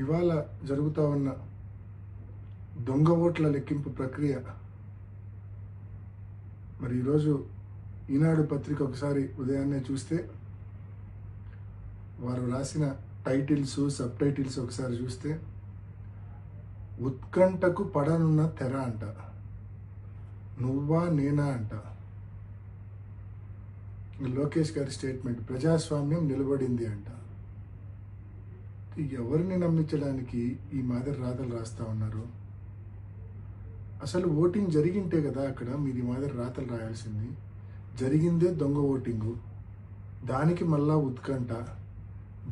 ఇవాళ జరుగుతూ ఉన్న దొంగ ఓట్ల లెక్కింపు ప్రక్రియ మరి ఈరోజు ఈనాడు పత్రిక ఒకసారి ఉదయాన్నే చూస్తే వారు రాసిన టైటిల్స్ సబ్ టైటిల్స్ ఒకసారి చూస్తే ఉత్కంఠకు పడనున్న తెర అంట, నువ్వా నేనా అంట. లోకేష్ గారి స్టేట్మెంట్, ప్రజాస్వామ్యం నిలబడింది అంట. ఎవరిని నమ్మించడానికి ఈ మాదిరి రాతలు రాస్తా ఉన్నారు? అసలు ఓటింగ్ జరిగింటే కదా అక్కడ మీరు ఈ మాదిరి రాతలు రాయాల్సింది. జరిగిందే దొంగ ఓటింగు, దానికి మళ్ళా ఉత్కంఠ,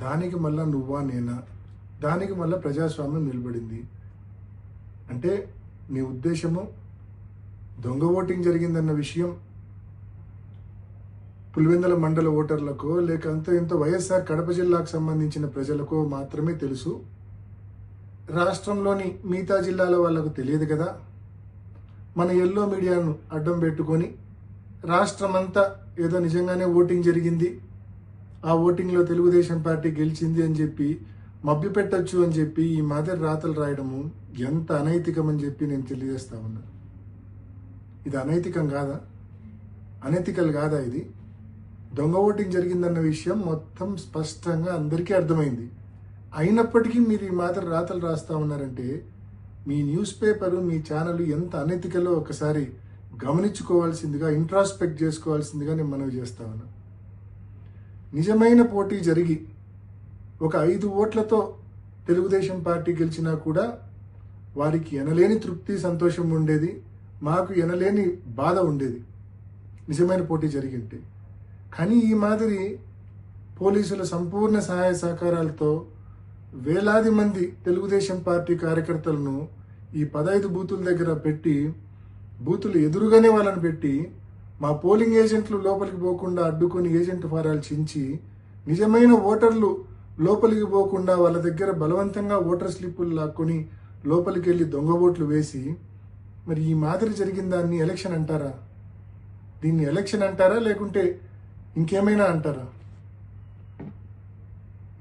దానికి మళ్ళా నువ్వా నేనా, దానికి మళ్ళా ప్రజాస్వామ్యం నిలబడింది అంటే మీ ఉద్దేశము దొంగ ఓటింగ్ జరిగిందన్న విషయం పులివెందుల మండల ఓటర్లకో లేక ఎంతో వైఎస్ఆర్ కడప జిల్లాకు సంబంధించిన ప్రజలకో మాత్రమే తెలుసు, రాష్ట్రంలోని మిగతా జిల్లాల వాళ్ళకు తెలియదు కదా. మన ఎల్లో మీడియాను అడ్డం పెట్టుకొని రాష్ట్రమంతా ఏదో నిజంగానే ఓటింగ్ జరిగింది, ఆ ఓటింగ్లో తెలుగుదేశం పార్టీ గెలిచింది అని చెప్పి మభ్యపెట్టచ్చు అని చెప్పి ఈ మాదిరి రాతలు రాయడము ఎంత అనైతికం అని చెప్పి నేను తెలియజేస్తా ఉన్నా. ఇది అనైతికం కాదా? అనైతికల్ కాదా? ఇది దొంగ ఓటింగ్ జరిగిందన్న విషయం మొత్తం స్పష్టంగా అందరికీ అర్థమైంది. అయినప్పటికీ మీరు ఈ మాదిరి రాతలు రాస్తా ఉన్నారంటే మీ న్యూస్ పేపరు, మీ ఛానల్ ఎంత అనైతికలో ఒకసారి గమనించుకోవాల్సిందిగా, ఇంట్రాస్పెక్ట్ చేసుకోవాల్సిందిగా నేను మనవి చేస్తా ఉన్నా. నిజమైన పోటీ జరిగి ఒక 5 ఓట్లతో తెలుగుదేశం పార్టీ గెలిచినా కూడా వారికి ఎనలేని తృప్తి, సంతోషం ఉండేది, మాకు ఎనలేని బాధ ఉండేది నిజమైన పోటీ జరిగింటే. కానీ ఈ మాదిరి పోలీసుల సంపూర్ణ సహాయ సహకారాలతో వేలాది మంది తెలుగుదేశం పార్టీ కార్యకర్తలను ఈ 15 బూతుల దగ్గర పెట్టి, బూతులు ఎదురుగానే వాళ్ళని పెట్టి, మా పోలింగ్ ఏజెంట్లు లోపలికి పోకుండా అడ్డుకొని ఏజెంట్ ఫారాలు చించి, నిజమైన ఓటర్లు లోపలికి పోకుండా వాళ్ళ దగ్గర బలవంతంగా ఓటర్ స్లిప్పులు లాక్కొని లోపలికి వెళ్ళి దొంగ ఓట్లు వేసి, మరి ఈ మాదిరి జరిగిన దాన్ని ఎలక్షన్ అంటారా? దీన్ని ఎలక్షన్ అంటారా లేకుంటే ఇంకేమైనా అంటారా?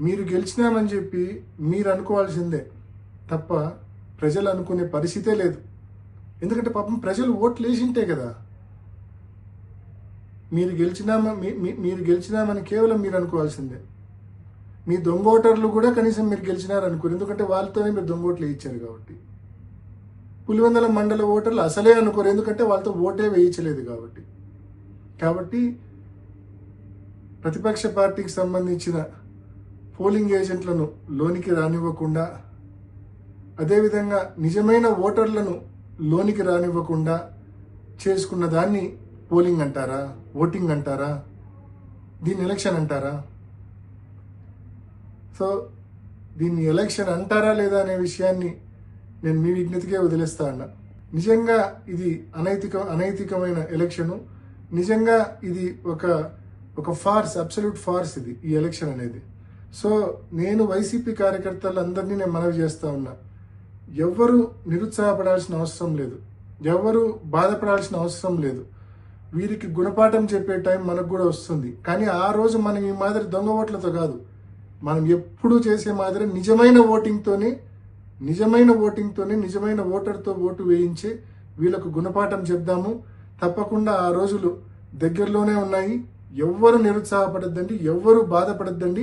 మీరు గెలిచినామని చెప్పి మీరు అనుకోవాల్సిందే తప్ప ప్రజలు అనుకునే పరిస్థితే లేదు. ఎందుకంటే పాపం ప్రజలు ఓట్లు వేసింటే కదా మీరు గెలిచినామని కేవలం మీరు అనుకోవాల్సిందే. మీ దొంగ ఓటర్లు కూడా కనీసం మీరు గెలిచినారనుకోరు, ఎందుకంటే వాళ్ళతోనే మీరు దొంగ ఓట్లు వేయించారు కాబట్టి. పులివెందుల మండల ఓటర్లు అసలే అనుకోరు, ఎందుకంటే వాళ్ళతో ఓటే వేయించలేదు కాబట్టి ప్రతిపక్ష పార్టీకి సంబంధించిన పోలింగ్ ఏజెంట్లను లోనికి రానివ్వకుండా, అదేవిధంగా నిజమైన ఓటర్లను లోనికి రానివ్వకుండా చేసుకున్న దాన్ని పోలింగ్ అంటారా? ఓటింగ్ అంటారా? దీన్ని ఎలక్షన్ అంటారా? సో దీన్ని ఎలక్షన్ అంటారా లేదా అనే విషయాన్ని నేను మీ విజ్ఞతకే వదిలేస్తా ఉన్నా. నిజంగా ఇది అనైతికమైన ఎలక్షను. నిజంగా ఇది ఒక ఫార్స్, అబ్సల్యూట్ ఫార్స్ ఇది ఈ ఎలక్షన్ అనేది. సో నేను వైసీపీ కార్యకర్తలందరినీ నేను మనవి చేస్తా ఉన్నా, ఎవ్వరూ నిరుత్సాహపడాల్సిన అవసరం లేదు, ఎవ్వరూ బాధపడాల్సిన అవసరం లేదు. వీరికి గుణపాఠం చెప్పే టైం మనకు కూడా వస్తుంది. కానీ ఆ రోజు మనం ఈ మాదిరి దొంగ ఓట్లతో కాదు, మనం ఎప్పుడూ చేసే మాదిరి నిజమైన ఓటింగ్తోనే నిజమైన ఓటర్తో ఓటు వేయించి వీళ్ళకు గుణపాఠం చెప్దాము. తప్పకుండా ఆ రోజులు దగ్గరలోనే ఉన్నాయి. ఎవ్వరు నిరుత్సాహపడద్దండి, ఎవ్వరు బాధపడద్దండి.